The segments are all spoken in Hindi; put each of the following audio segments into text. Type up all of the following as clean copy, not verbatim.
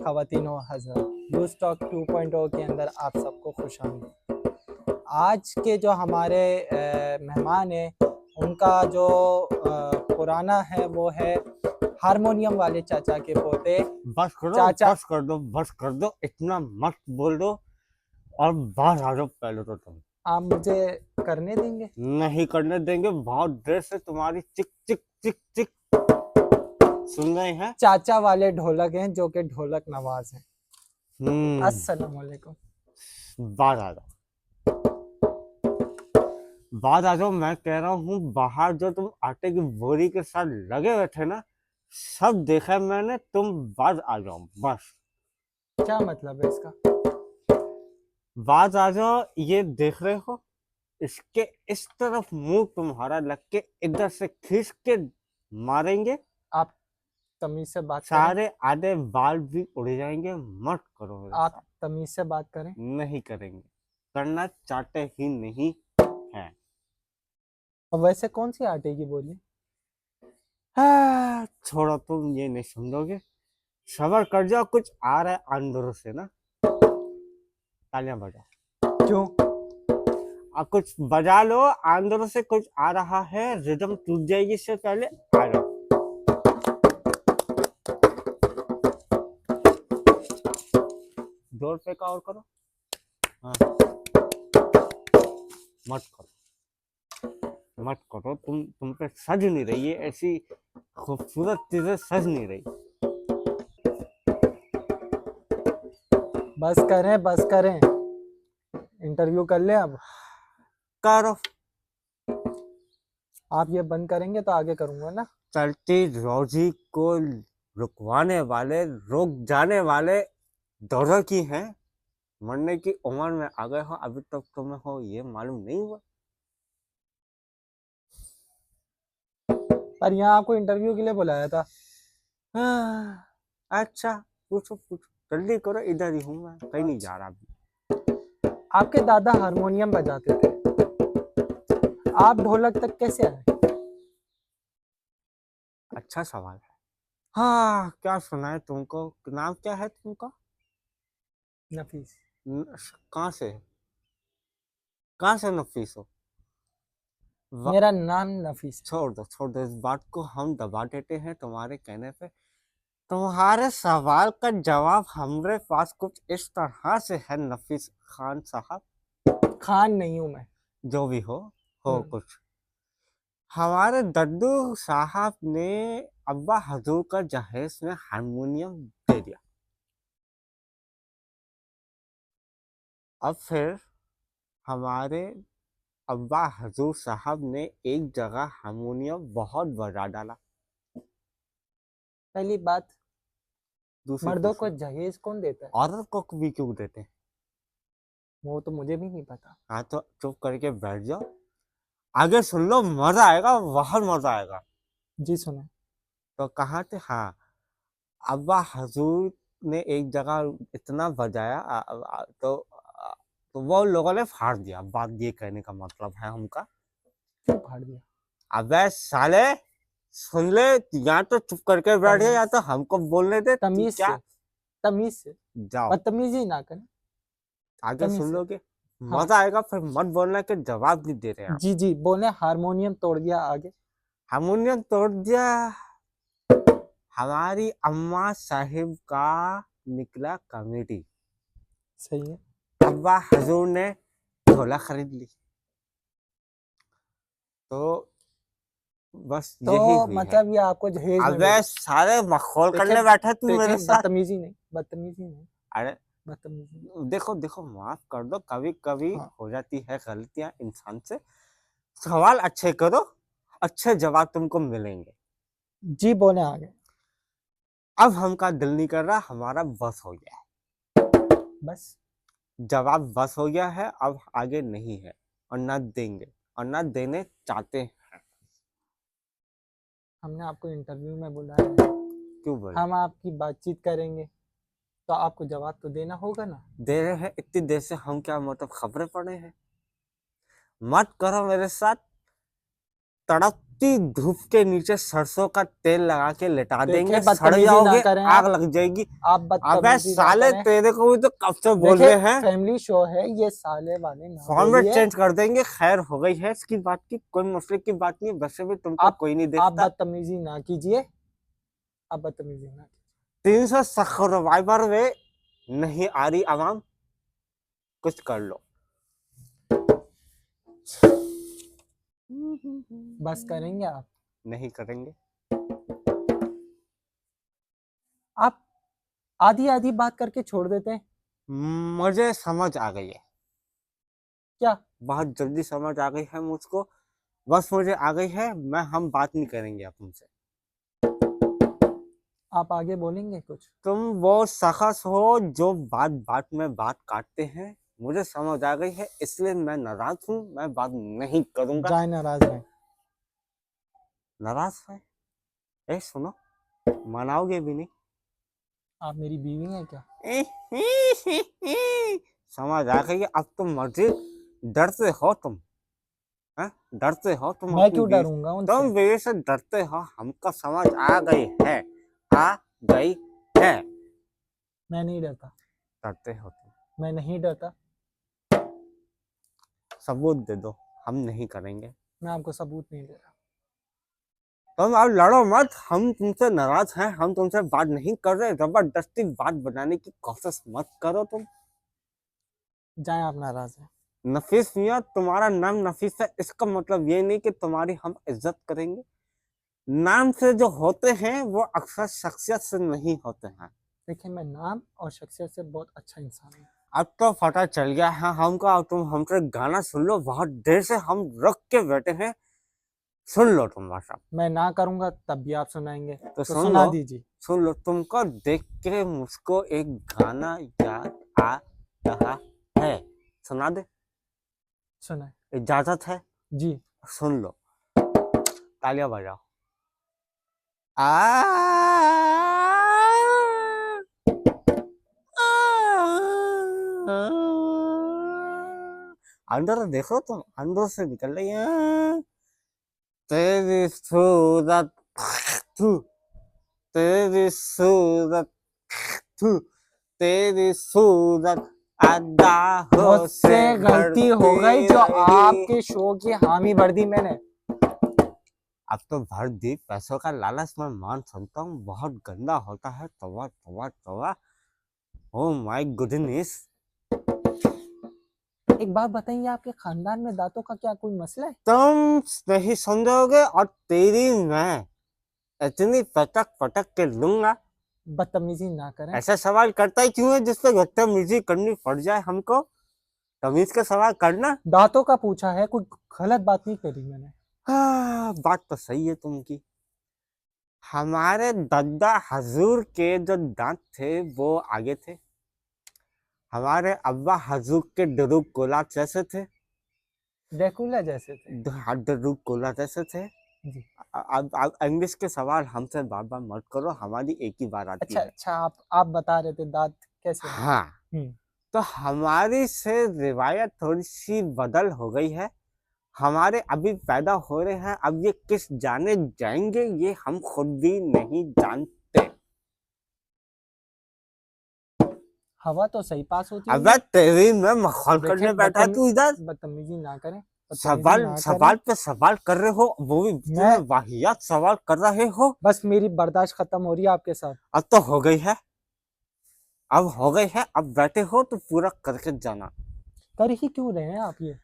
ख़वातीनो हज़रात, यूज़ टॉक 2.0 के अंदर आप सबको खुशामदीद। आज के जो हमारे मेहमान हैं, उनका जो पुराना है वो है हारमोनियम वाले चाचा के पोते। बस करो, चाचा बस कर दो, इतना मत बोल दो और बाहर आ जाओ पहले तो तुम। आप मुझे करने देंगे? नहीं करने देंगे, बहुत देर से तुम्हारी चिक चिक चिक चिक सुन रहे हैं। चाचा वाले ढोलक हैं जो कि ढोलक नवाज हैं। हम्म, अस्सलाम वालेकुम। बाहर आ जाओ, बाहर आ जाओ। मैं कह रहा हूँ बाहर जो तुम आटे की बोरी के साथ लगे हुए थे ना, सब देखा है मैंने, तुम बाहर आ जाओ बस। क्या मतलब है इसका? बाहर आ जाओ। ये देख रहे हो, इसके इस तरफ मुंह तुम्हारा लग के इधर से खींच के मारेंगे, आप तमीज से बात करें। सारे आधे बाल भी उड़ जाएंगे। मत करो मेरे आप साथ। तमीज से बात करें। नहीं करेंगे, करना चाहते ही नहीं है। और वैसे कौन सी आटे की बोली? छोड़ो, तुम ये नहीं समझोगे। सबर कर जाओ, कुछ आ रहा है अंदर से ना। तालियां बजाओ। क्यों? अब कुछ बजा लो, अंदर से कुछ आ रहा है, रिदम टूट जाएगी, इससे पहले आ जाओ। जोर पे का और करो। हाँ, मत करो, मत करो। तुम पे सज नहीं रही है, ऐसी खूबसूरत चीजें सज नहीं रही। बस करें, बस करें। इंटरव्यू कर ले अब। करो। आप ये बंद करेंगे तो आगे करूंगा ना। चलती रोजी को रुकवाने वाले, रुक जाने वाले दौर की हैं। मरने की उम्र में आ गए हो, अभी तक तुम्हें हो ये मालूम नहीं हुआ। पर यहाँ आपको इंटरव्यू के लिए बुलाया था। अच्छा, पूछो पूछो, जल्दी करो, इधर ही हूँ मैं, कहीं नहीं जा रहा अभी। आपके दादा हारमोनियम बजाते थे, आप ढोलक तक कैसे आए? अच्छा सवाल है। हाँ, क्या सुना है तुमको? नाम क्या है तुमका? नफीस। कहाँ से? कहाँ से नफीस हो? मेरा नाम नफीस है। छोड़ दो, इस बात को हम दबा देते हैं तुम्हारे कहने पे। तुम्हारे सवाल का जवाब हमारे पास कुछ इस तरह से है नफीस खान साहब। खान नहीं हूं मैं। जो भी हो कुछ। हमारे दद्दू साहब ने अब्बा हजूर का जहेज में हारमोनियम दे दिया। अब फिर हमारे अब्बा हजूर साहब ने एक जगह हारमोनियम बहुत बजा डाला। पहली बात, दूसरी मर्दों को पूछो, जहेज कौन देता है? औरत को भी क्यों देते हैं? वो तो मुझे भी नहीं पता। हाँ, तो चुप करके बैठ जाओ, आगे सुन लो, मजा आएगा, बहुत मजा आएगा। जी सुने। तो कहाँ थे? हाँ, अब्बा हजूर ने एक जगह इतना बजाया, तो वो लोगों ने फाड़ दिया। बात ये कहने का मतलब है हमका। क्यों फाड़ दिया? अबे साले, सुन ले, या तो चुप करके बैठ जा, या तो हमको बोलने दे। तमीज क्या? से, तमीज से। जाओ, बदतमीजी ना करें। आगे तमीज सुन से। लोगे, हाँ मजा आएगा। फिर मत बोलना कि जवाब नहीं दे रहे हैं आप। जी जी बोले। हारमोनियम तोड़ दिया, आगे? हारमोनियम तोड़ दिया, हमारी अम्मा साहिब का निकला कॉमेडी। सही है। अब्बा हजूर ने झोला खरीद ली। तो बस तो यही हुई है। मतलब ये आपको जहेज में अबे मिला? सारे मखौल देखे, करने बैठा तू देखे, मेरे साथ। बदतमीजी नहीं, बदतमीजी नहीं, अरे बदतमीजी नहीं। देखो देखो, माफ कर दो, कभी कभी हाँ हो जाती है गलतियां इंसान से। सवाल अच्छे करो, अच्छे जवाब तुमको मिलेंगे। जी बोले, आगे? अब हमका दिल नहीं कर रहा, हमारा बस हो गया बस। है। जवाब बस हो गया है, अब आगे नहीं है, और ना देंगे, और ना देने चाहते हैं। हमने आपको इंटरव्यू में बुलाया है, क्यों बोले? हम आपकी बातचीत करेंगे तो आपको जवाब तो देना होगा ना। दे रहे हैं, इतनी देर से हम क्या मतलब खबरें पड़े हैं? मत करो मेरे साथ तड़प तपती धूप के नीचे सरसों का तेल लगा के लेटा देखे, देंगे, सड़ बदतमीजी ना जाओगे, करें आग आप। लग जाएगी। आप अबे बदतमीजी ना साले करें। तेरे को भी तो कब से बोल देखे, रहे हैं, फैमिली शो है, ये साले वाले ना फॉर्मेट बोलिए। चेंज कर देंगे। खैर हो गई है इसकी बात की, कोई मसले की बात नहीं, वैसे भी तुमको आप कोई नहीं आप देखता। बदतमीजी ना कीजिए, आप बदतमीजी ना कीजिए। 300 सब्सक्राइबर में नहीं आ रही आवाम, कुछ कर लो। बस करेंगे आप? नहीं करेंगे। आप आधी आधी बात करके छोड़ देते हैं मुझे समझ आ गई है, क्या? बहुत जल्दी समझ आ गई है मुझको, बस मुझे आ गई है। हम बात नहीं करेंगे अब तुमसे। आप आगे बोलेंगे कुछ? तुम वो शख्स हो जो बात बात में बात काटते हैं, मुझे समझ आ गई है, इसलिए मैं नाराज हूँ, मैं बात नहीं करूंगा। जाए नाराज रहे। नाराज है? ए सुनो, मनाओगे भी नहीं? आप मेरी बीवी हैं क्या? समझ आ गई है, अब तुम मर्जी। डरते हो तुम, हैं? डरते हो तुम मैं अपनी क्यों बीवी, डरूंगा तुम उनसे? बीवी से डरते हो, हमको समझ आ गई है, आ गई है। मैं नहीं डरता, डरते हो तुम, मैं नहीं डरता। सबूत दे दो, हम नहीं करेंगे। मैं आपको सबूत नहीं दे रहा। तुम अब लड़ो मत, हम तुमसे नाराज हैं, हम तुमसे बात नहीं कर रहे, जबरदस्ती बात बनाने की कोशिश मत करो तुम। जाए, आप नाराज हैं। नफीस मियाँ, तुम्हारा नाम नफीस है, इसका मतलब ये नहीं कि तुम्हारी हम इज्जत करेंगे। नाम से जो होते हैं वो अक्सर शख्सियत से नहीं होते हैं। देखिए, मैं नाम और शख्सियत से बहुत अच्छा इंसान हूँ। अब तो पता चल गया है हमको। अब तुम हमसे गाना सुन लो, बहुत देर से हम रुक के बैठे हैं, सुन लो तुम भाषा। मैं ना करूंगा तब भी आप सुनाएंगे, तो तो सुन सुना लो, दीजिए। सुन लो। तुमको देख के मुझको एक गाना याद आ रहा है, सुना दे? सुनाए? इजाजत है? जी। सुन लो, तालियां बजाओ। आ अंदर देखो, तुम अंदर से निकल रही है। तेरी सूरत, थू, तेरी सूरत, थू, तेरी सूरत अदाहों से मुझसे गलती हो गई, जो भरती रही। आपके शो की हामी भर दी मैंने। अब तो भर दी, पैसों का लालच मैं मान सकता हूँ, बहुत गंदा होता है। तवा तवा तवा, ओ माय गुडनेस। एक बात बताइए, आपके खानदान में दांतों का क्या कोई मसला है? तुम नहीं समझोगे, और तेरी मैं इतनी पटक पटक के लूंगा। बदतमीजी ना करें। ऐसा सवाल करता ही क्यों है जिससे बदतमीजी करनी पड़ जाए हमको? तमीज का सवाल करना। दांतों का पूछा है, कोई गलत बात नहीं करी मैंने। हाँ, बात तो सही है तुमकी। हमारे दादा हजूर के जो दांत थे वो आगे थे, हमारे अब्बा हजूर के डरू कोला जैसे थे। ड्रैकुला जैसे थे। डरू कोला जैसे थे। जी। अब इंग्लिश के सवाल हमसे बार बार मत करो, हमारी एक ही बार आती अच्छा है। अच्छा, आप बता रहे थे दांत कैसे हैं? हाँ, हम्म। तो हमारी से रिवायत थोड़ी सी बदल हो गई है। हमारे अभी पैदा हो रहे हैं, अब ये किस जाने जाएंगे ये हम खुद भी नहीं जानते। हवा तो सही पास होती अब है। तेरी में मखौल करने बैठा है तू इधर। बदतमीजी ना करें, बदतमीजी सवाल ना सवाल करें। पे सवाल कर रहे हो, वो भी इतने मैं वाहियात सवाल कर रहे हो। बस, मेरी बर्दाश्त खत्म हो रही है आपके साथ। अब तो हो गई है, अब हो गई है, अब बैठे हो तो पूरा करके जाना। कर ही क्यों रहे हैं आप ये?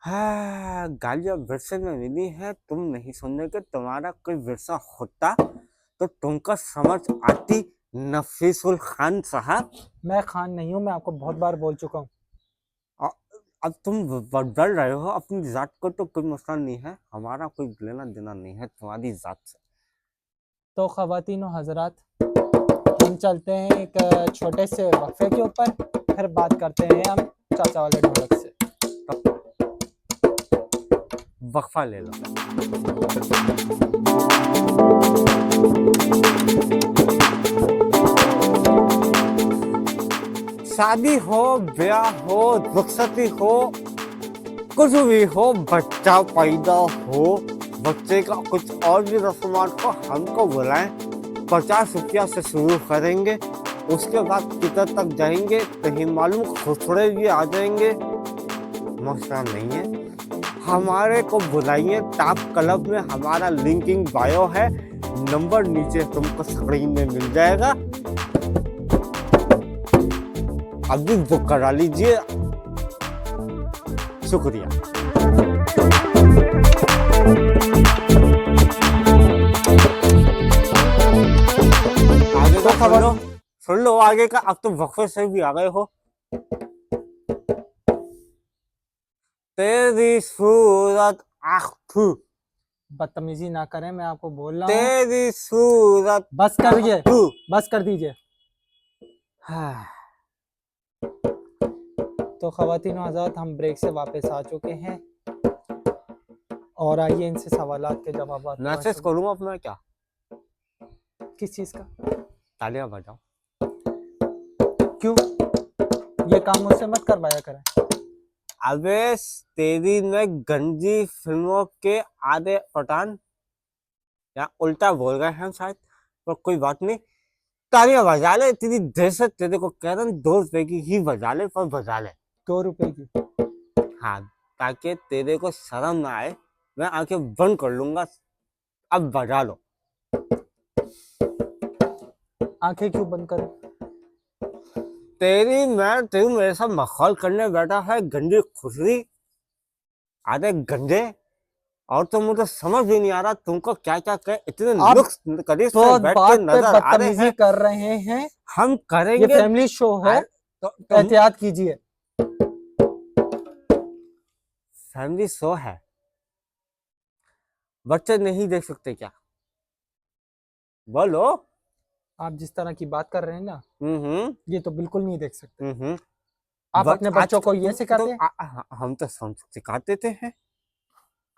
हाँ, गालियां विरसे में मिली है, तुम नहीं सुनने के। तुम्हारा कोई विरसा होता तो तुमको समझ आती नफीसुल खान साहब। मैं खान नहीं हूँ, मैं आपको बहुत बार बोल चुका हूँ। अब तुम बदल रहे हो अपनी जात को, तो कोई मसला नहीं है, हमारा कोई लेना देना नहीं है तुम्हारी जात से। तो ख़वातीन और हजरात, हम चलते हैं एक छोटे से वक्फे के ऊपर, फिर बात करते हैं हम चाचा वाले ढोलक से। वक्फा ले लो। शादी हो, ब्याह हो, रुखसती हो, कुछ भी हो, बच्चा पैदा हो, बच्चे का कुछ और भी रस्मात को हमको बुलाएं, 50 रुपया से शुरू करेंगे, उसके बाद किधर तक जाएंगे कहीं मालूम खुसरे भी आ जाएंगे, मसला नहीं है। हमारे को बुलाइए, टॉप क्लब में हमारा लिंकिंग बायो है, नंबर नीचे तुमको स्क्रीन में मिल जाएगा, अभी बुक करा लीजिए। शुक्रिया। आगे का सुन लो आगे का। अब तो वक्फे से भी आ गए हो। तेरी सूरत आँखों, बदतमीजी ना करें, मैं आपको बोल रहा हूँ। तेरी सूरत बस कर दीजिए, आँखों। बस कर दीजिए। हाँ। तो ख़वातीन हज़रात, हम ब्रेक से वापस आ चुके हैं और आइए इनसे सवालात के जवाब। मैसेज करूँगा अपना क्या? किस चीज़ का? तालियां बजाओ। क्यों? ये काम मुझसे मत करवाया करें। अबे तेरी में गंदी फिल्मों के आधे पठान, या उल्टा बोल गए हैं शायद, पर कोई बात नहीं। तालियां बजा ले, तेरी दहशत, तेरे को कह रहा हूं 2 रुपए की ही बजा ले, पर बजा ले। 2 रुपए की? हाँ, ताकि तेरे को शर्म ना आए। मैं आंखें बंद कर लूंगा, अब बजा लो। आंखें क्यों बंद करें? तेरी मेरे साथ मखौल करने बैठा है, गंदी खुसरी, आधे गंदे, और तो मुझे समझ भी नहीं आ रहा तुमको क्या क्या कहे। इतने लुक्स करीब से बैठ के नजर आ रहे बदतमीजी हैं। कर रहे हैं। हम ये करेंगे, फैमिली शो है, तो एहतियात कीजिए। फैमिली शो है, बच्चे नहीं देख सकते क्या? बोलो। आप जिस तरह की बात कर रहे हैं ना, हम्म ये तो बिल्कुल नहीं देख सकते। हम्म आप अपने बच्चों को ये सिखाते हैं? हम तो सिखा देते हैं।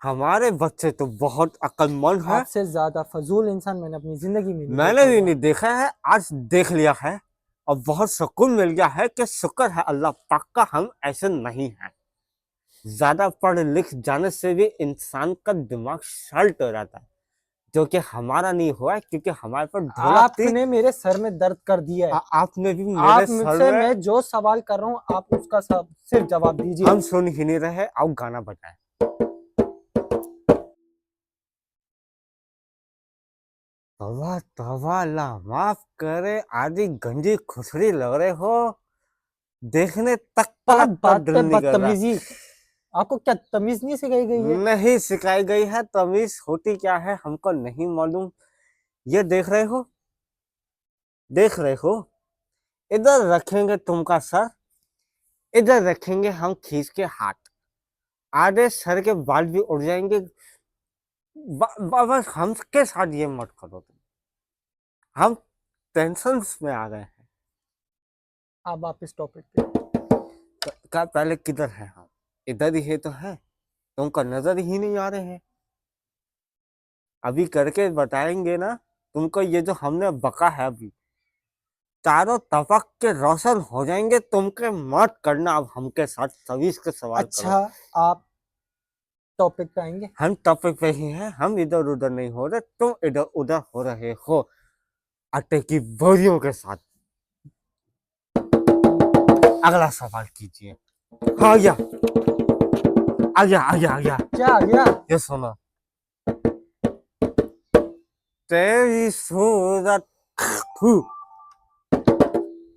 हमारे बच्चे तो बहुत अक्लमंद हैं। आपसे ज्यादा फजूल इंसान मैंने अपनी जिंदगी में मैंने भी नहीं देखा है, आज देख लिया है और बहुत सुकून मिल गया है कि शुक्र है अल्लाह पाक का हम ऐसे नहीं हैं। ज्यादा पढ़ लिख जाने से भी इंसान का दिमाग शल्ट हो जाता है, जो कि हमारा नहीं हुआ है, क्योंकि हमारे पर ढोलक थी। आपने मेरे सर में दर्द कर दिया है। आपने भी मेरे आप सर मुझसे में। मैं जो सवाल कर रहा हूँ आप उसका सिर्फ जवाब दीजिए। हम सुन ही नहीं रहे, आओ गाना बजाए। तवा तवा ला माफ करे, आदि गंजी खुसरी लग रहे हो, देखने तक का बात बात दिल पे नहीं कर रहा। बदतमीजी, आपको क्या तमीज नहीं सिखाई गई है? नहीं सिखाई गई है, तमीज होती क्या है हमको नहीं मालूम। ये देख रहे हो, देख रहे हो, इधर रखेंगे तुमका सर, इधर रखेंगे हम खींच के हाथ, आधे सर के बाल भी उड़ जाएंगे। बस हमके साथ ये मत करो तुम, हम टेंशन में आ गए हैं। आप वापस टॉपिक पे। का पहले किधर है? हम इधर ही है तो है, तुमको नजर ही नहीं आ रहे हैं। अभी करके बताएंगे ना तुमको, ये जो हमने बका है अभी, चारों तबक के रोशन हो जाएंगे। तुमके मत करना, अब हमके साथ सवीस के सवाल अच्छा, करो। आप टॉपिक पे आएंगे? हम टॉपिक पे ही हैं, हम इधर उधर नहीं हो रहे, तुम इधर उधर हो रहे हो आटे की बोरियों के साथ। अगला सवाल कीजिए। हाँ या आ गया आ गया आ गया। क्या आ गया? ये सुनो। तेरी सूरत थू,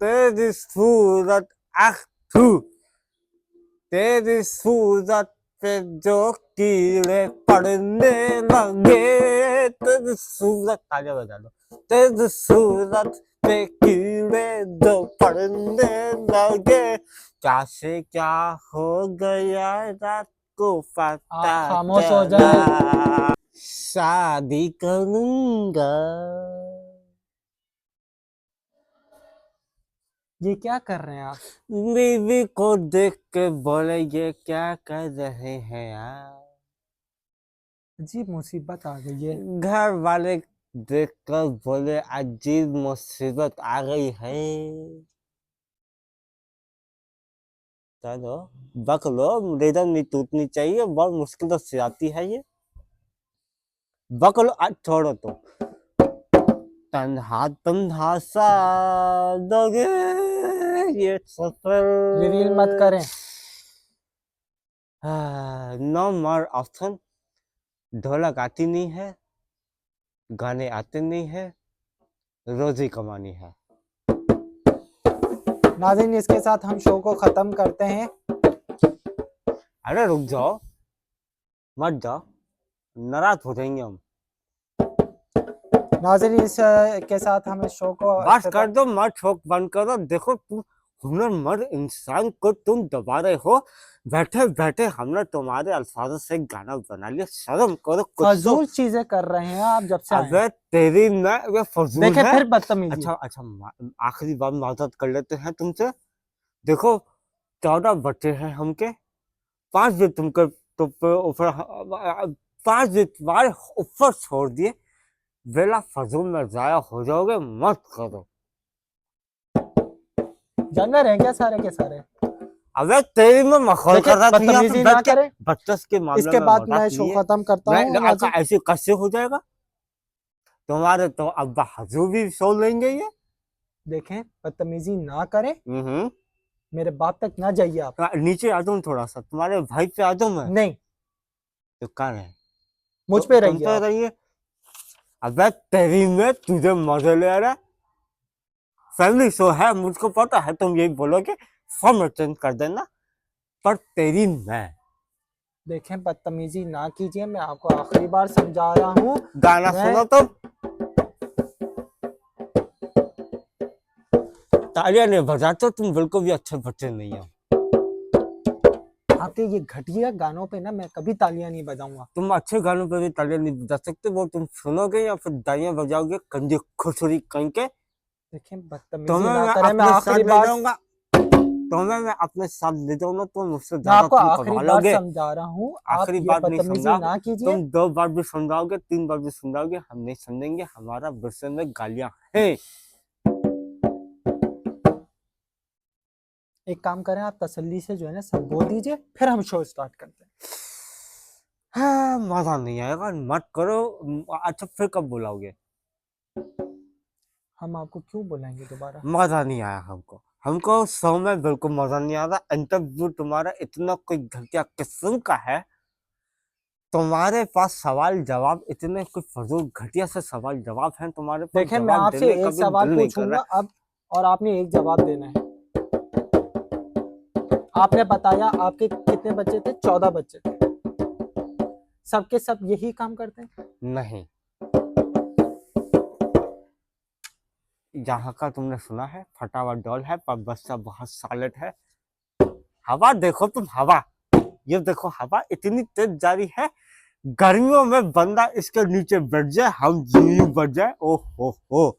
तेरी सूरत थू, तेरी सूरत पे जो कीड़े पड़ने लगे, तेरी सूरत, आगे बजा लो। तेरी सूरत पे कीड़े जो पड़ने लगे, क्या से क्या हो गया रात को पता आप खामोश हो जाए। चला, शादी करूंगा। ये क्या कर रहे हैं आप? बीवी को देख के बोले ये क्या कर रहे हैं यार। अजीब मुसीबत आ गई है। घर वाले देखकर बोले अजीब मुसीबत आ गई है। चलो बक लो, रिदम नहीं टूटनी चाहिए, बहुत मुश्किल से आती है ये। बकलो छोड़ो तो। तन्हा तन्हा सा दोगे ये सफर। रिवील मत करें। No more option. ढोलक आती नहीं है, गाने आते नहीं है, रोजी कमानी है। नाज़रीन, इसके साथ हम शो को ख़त्म करते हैं। अरे रुक जाओ, मत जाओ, नाराज हो जाएंगे हम। नाज़रीन, इस के साथ हम इस शो को बस कर दो, मत शौक बंद करो। देखो तुम हुनरमंद इंसान को तुम दबा रहे हो। बैठे बैठे हमने तुम्हारे अल्फाजों से गाना बना लिया, शर्म करो कुछ तो। फजूल चीजें कर रहे हैं आप जब से आए हैं। अबे तेरी मैं वे फजूल देखे है। फिर बदतमीजी। अच्छा अच्छा, आखिरी बार माजरत कर लेते हैं तुमसे। देखो 14 बच्चे हैं हमके, 5 भी तुमको तो ऊपर 5 भी तुम्हारे ऊपर छोड़ दिए। बेला फजूल में जाया हो जाओगे, मत करो। जानवर हैं क्या सारे के सारे? अबे तेरी में मखौल देखिए, कर रहा था यहाँ पे बदतमीजी ना बैठ के। करें। बच्चों के मामले इसके में बाद मजाक मैं शो लिए। खत्म करता हूँ। मैं ऐसे कैसे हो जाएगा? तुम्हारे तो अब्बा हजू भी सो लेंगे ये। देखें, बदतमीजी ना करें। हम्म। मेरे बात तक ना जाइए आप। नीचे आ जाऊं थोड़ा सा, तुम्हारे भाई पे आ जाऊं मैं? नहीं, तो कहाँ है? मुझ तो पे तुम रहिए पे आप। रहिए। अबे तेरी में तुझे मजे ले आ रहा है। फैमिली शो है, मुझको पता है तुम यही बोलोगे, फॉर्मेट चेंज कर देना। पर तेरी मैं देखें, बदतमीजी ना कीजिए, मैं आपको आखिरी बार समझा रहा हूँ। गाना सुनो तो। तालियां नहीं बजाते, तुम बिल्कुल भी अच्छे बच्चे नहीं हो। आपके ये घटिया गानों पे ना मैं कभी तालियां नहीं बजाऊंगा। तुम अच्छे गानों पे भी तालियां नहीं बजा सकते, वो तुम सुनोगे या फिर तालियां बजाओगे कंजी खुसरी कहीं के। देखें, बदतमीजी तुम्हें ना मैं करें। मैं अपने आखिरी साथ ले बार जाऊंगा, तुम्हें मैं अपने साथ ले जाऊंगा तो मुझसे मैं ज्यादा आपको तुम आखिरी कमा बार लोगे। समझा रहा हूँ। आप आखिरी ये बार नहीं बदतमीजी समझाओगे, ना कीजिए। तुम 2 बार भी समझाओगे, 3 बार भी समझाओगे, हम नहीं समझेंगे। हमारा गुस्से में गालियां हैं। एक काम करें, आप तसल्ली से जो है ना सब बोल दीजिए, फिर हम शो स्टार्ट करते हैं। हाँ, मजा नहीं आएगा, मत करो। अच्छा फिर कब बुलाओगे? हम आपको क्यों बुलाएंगे दोबारा? मजा नहीं आया हमको। हमको शो में बिल्कुल मजा नहीं आ रहा। इंटरव्यू तुम्हारा इतना कोई घटिया किस्म का है। तुम्हारे पास सवाल जवाब इतने कोई फजूल घटिया से सवाल जवाब हैं तुम्हारे पास, देखें, मैं जवाब आपसे देने का एक भी सवाल दिल नहीं कर पूछूंगा रहा। अब, और आपने एक जवाब देना है। आपने बताया आपके कितने बच्चे थे? 14 बच्चे थे। सबके सब यही काम करते हैं? नहीं, यहाँ का तुमने सुना है फटा हुआ डॉल है पर बच्चा बहुत सॉलिड है। हवा देखो तुम, हवा ये देखो, हवा इतनी तेज जारी है। गर्मियों में बंदा इसके नीचे बैठ जाए, हम यूं बैठ जाए। ओह हो।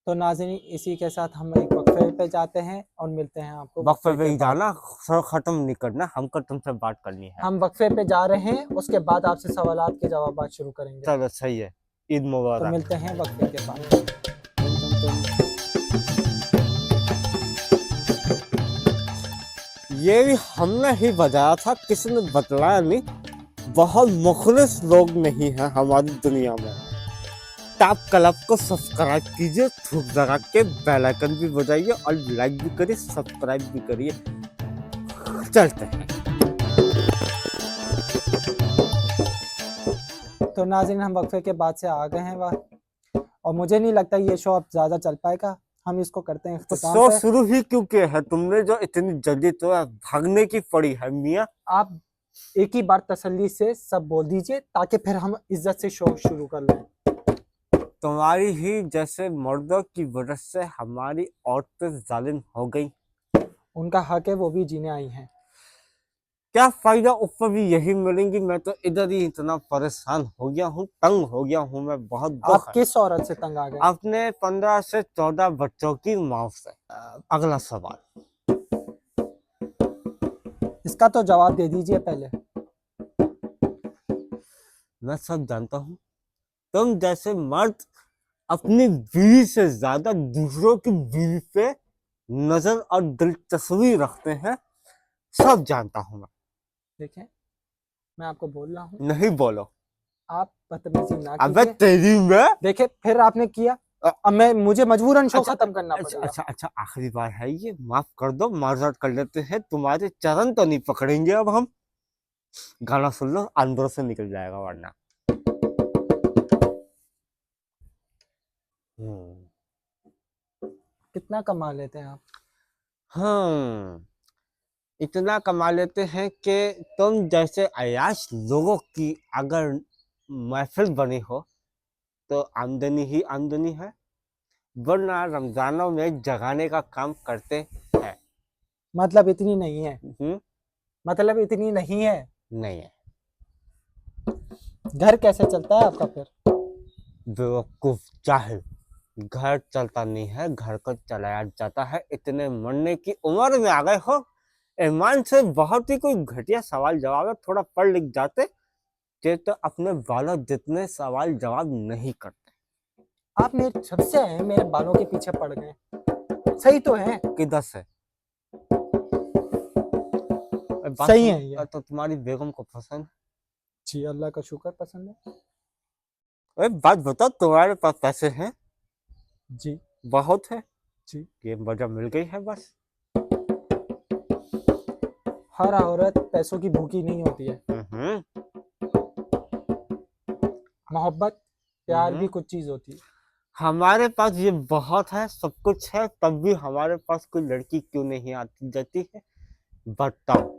तो नाज़रीन, इसी के साथ हम एक वक्फे पे जाते हैं और मिलते हैं आपको वक्फे वक्फे पे के ही बाद। जाना, शो खत्म नहीं करना, हमको तुमसे बात करनी है। हम वक्फे पे जा रहे हैं, उसके बाद आपसे सवालात के जवाब शुरू करेंगे। चलो सही है, ईद तो मुबारक। मिलते हैं वक्फे के बाद। ये भी हमने ही बजाया था, किसी ने बतलाया नहीं। बहुत मुखलिस लोग नहीं हैं हमारी दुनिया में। टॉप क्लब को सब्सक्राइब कीजिए, धूप जगा के बेल आइकन भी बजाइए और लाइक भी करिए, सब्सक्राइब भी करिए। चलते हैं। तो नाज़रीन, हम वक्फे के बाद से आ गए हैं वहाँ, और मुझे नहीं लगता ये शो अब ज़्यादा चल पाएगा। हम इसको करते हैं तो इख्तिताम शो पे। शुरू ही क्यों किया है तुमने, जो इतनी जल्दी तो भागने की पड़ी है मियाँ? आप एक ही बार तसल्ली से सब बोल दीजिए ताकि फिर हम इज्जत से शो शुरू कर लें। तुम्हारी ही जैसे मर्दों की वजह से हमारी औरतें जालिम हो गई। उनका हक है, वो भी जीने आई हैं। क्या फायदा, ऊपर भी यही मिलेंगी। मैं तो इधर ही इतना परेशान हो गया हूँ, तंग हो गया हूँ मैं, बहुत दुख आप है। किस औरत से तंग आ गए? अपने 15 से 14 बच्चों की माँ से। अगला सवाल। इसका तो जवाब दे दीजिए पहले। मैं सब जानता हूँ, तुम जैसे मर्द अपनी बीवी से ज्यादा दूसरों की बीवी पे नजर और दिलचस्पी रखते हैं, सब जानता हूँ मैं। देखें, मैं आपको बोल रहा हूँ, नहीं बोलो। आप बदतमीजी ना अबे कीजिए। तेरी में। देखे फिर आपने किया, अब मुझे मजबूरन शो अच्छा खत्म करना अच्छा पड़ेगा। अच्छा अच्छा, आखिरी बार है ये, माफ कर दो, माजरत कर लेते हैं, तुम्हारे चरण तो नहीं पकड़ेंगे अब हम। गाना सुन लो, अंदर से निकल जाएगा वरना। हम्म। कितना कमा लेते हैं आप? हाँ, इतना कमा लेते हैं कि तुम जैसे अय्याश लोगों की अगर महफिल बनी हो तो आमदनी ही आमदनी है, वरना रमजानों में जगाने का काम करते हैं। मतलब इतनी नहीं है? हम्म, मतलब इतनी नहीं है? नहीं है। घर कैसे चलता है आपका फिर? बेवकूफ जाहिल, घर चलता नहीं है, घर को चलाया जाता है। इतने मरने की उम्र में आ गए हो, ईमान से बहुत ही कोई घटिया सवाल जवाब है, थोड़ा पढ़ लिख जाते ये तो अपने बालों जितने सवाल जवाब नहीं करते। आप मेरे जब से आए मेरे बालों के पीछे पड़ गए, सही तो है? किधर से? बात सही सुनो, है ये? तो तुम्हारी बेगम को पसंद? जी अल्लाह का शुक्र, पसंद है। अरे बात बताओ, तुम्हारे पास पैसे हैं? जी बहुत है? जी। ये वजह मिल गई है बस। हर औरत पैसों की भूखी नहीं होती है। हम्म मोहब्बत प्यार भी हम्म। कुछ चीज होती है। हमारे पास ये बहुत है, सब कुछ है, तब भी हमारे पास कोई लड़की क्यों नहीं आती जाती है, बताओ।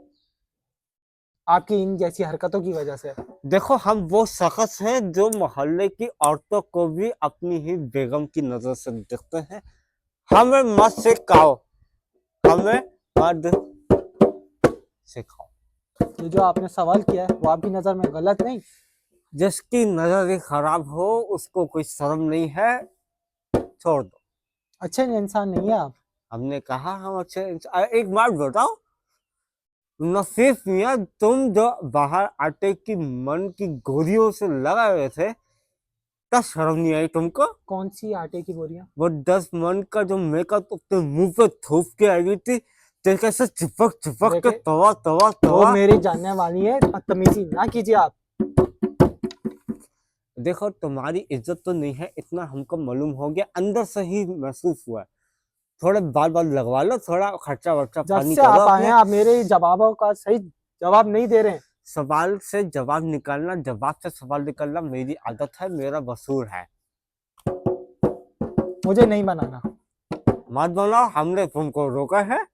आपकी इन जैसी हरकतों की वजह से। देखो, हम वो शख्स हैं जो मोहल्ले की औरतों को भी अपनी ही बेगम की नजर से देखते हैं। हमें मत सिखाओ, हमें मत सिखाओ। ये जो आपने सवाल किया है वो आपकी नजर में गलत नहीं? जिसकी नजर ही खराब हो उसको कोई शर्म नहीं है, छोड़ दो। अच्छे इंसान नहीं है आप। हमने कहा हम अच्छे एक बात बताओ, नसीफ मियाँ, तुम जो बाहर आटे की मन की गोलियों से लगाए हुए थे, क्या शर्म नहीं आई तुमको? कौन सी आटे की बोरियां? वो 10 मन का जो मेकअप अपने मुंह पे थूक के आई हुई थी, देखा से चिपक चिपक के देखे, तवा तवा वो तवा। मेरी जानने वाली है, बदतमीजी ना कीजिए आप। देखो, तुम्हारी इज्जत तो नहीं है, इतना हमको मालूम हो गया, अंदर से ही महसूस हुआ है। थोड़े बाल बाल लगवा लो, थोड़ा खर्चा वर्चा जब पानी से करो आप आए अपने। हैं आप मेरे जवाबों का सही जवाब नहीं दे रहे हैं। सवाल से जवाब निकालना, जवाब से सवाल निकालना मेरी आदत है, मेरा वसूल है। मुझे नहीं बनाना। मत बोलो, हमने तुमको रोका है?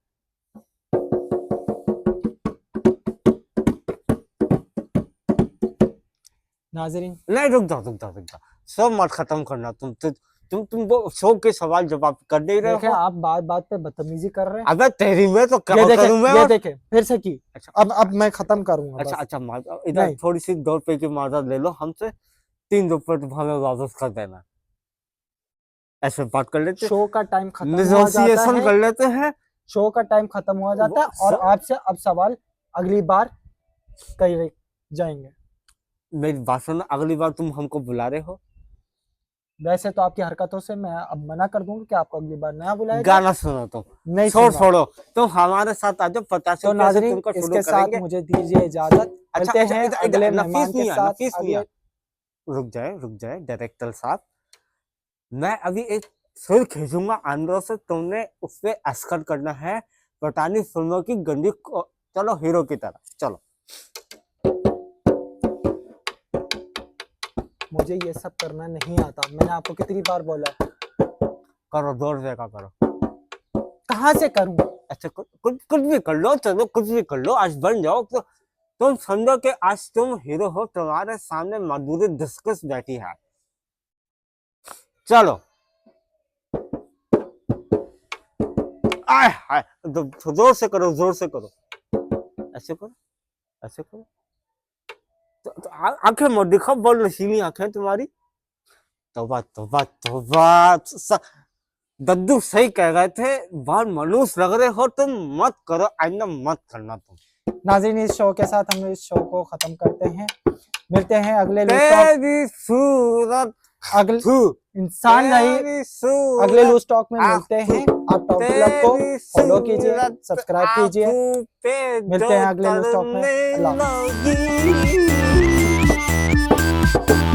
नाजरीन, नहीं, रुक जाओ रुक जाओ रुक जाओ, सब मत खत्म करना। तुम वो शो के सवाल जवाब कर नहीं रहे देखे हो। आप बात बात पे बदतमीजी कर रहे हैं। अबे तेरी में तो ये क्या देखे, करूं मैं? ये और देखे फिर से की। अच्छा अब मैं खत्म करूंगा अच्छा बस। अच्छा, इधर नहीं, थोड़ी सी 2 रुपए की माजर ले लो हमसे, 3 रुपए तुम हमें वापस कर देना। ऐसे बात कर लेते, शो का टाइम खत्म हुआ जाता निगोशिएशन है। कर लेते हैं। शो का टाइम खत्म हुआ जाता है और आपसे अब सवाल अगली बार कर जाएंगे। मेरी बात सुनो, अगली बार तुम हमको बुला रहे हो? वैसे तो आपकी हरकतों से मैं अब मना कर दूंगा कि आपको अगली बार नया बुलाया जाए। गाना सुनो तुम, नहीं छोड़ सुनना। छोड़ो, तुम हमारे साथ आ जाओ, 50 तो रुपया से नाजरीन, तुमको शुरू इसके साथ करेंगे। मुझे दीजिए इजाजत। अच्छा मिलते अच्छा, हैं इधर अगले इधर, मेहमान के साथ। नफीस मियाँ, अगले रुक जाए डायरेक्टर साहब। मैं अभी एक फिर खींचूंगा अंदर से, तुमने उस पे अस्कर करना है, पठानी फिल्मों की गंदी चलो हीरो की तरह चलो। मुझे ये सब करना नहीं आता, मैंने आपको कितनी बार बोला है। करो, 2 रुपए का करो। कहाँ से करूँ? अच्छा, कुछ भी कर लो, चलो कुछ भी कर लो, आज बन जाओ तो। तुम समझो कि आज तुम हीरो हो, तुम्हारे सामने माधुरी डिस्कस बैठी है, चलो। आय हाय, जोर से करो, जोर से करो, ऐसे करो, ऐसे करो। तो आंखें मत दिखाओ, बहुत नशीली आंखें तुम्हारी। तौबा तौबा तौबा, दद्दू सही कह गए थे, बहुत मनुष्य लग रहे हो तुम, मत करो, आइंदा मत करना तुम। नाज़रीन, इस शो के साथ हम इस शो को खत्म करते हैं। मिलते हैं अगले लूज टॉक। तेरी सूरत अगले थू इंसान नहीं, तेरी अगले सूरत लूज टॉक में मिलते हैं। आप टॉप क्लब को तेरी फॉलो कीजिए, सूरत सब्सक्राइब कीजिए। आंखों पे मिलते जो हैं अगले लूज टॉक में। तरने अल्लाह हाफ़िज़। लगी।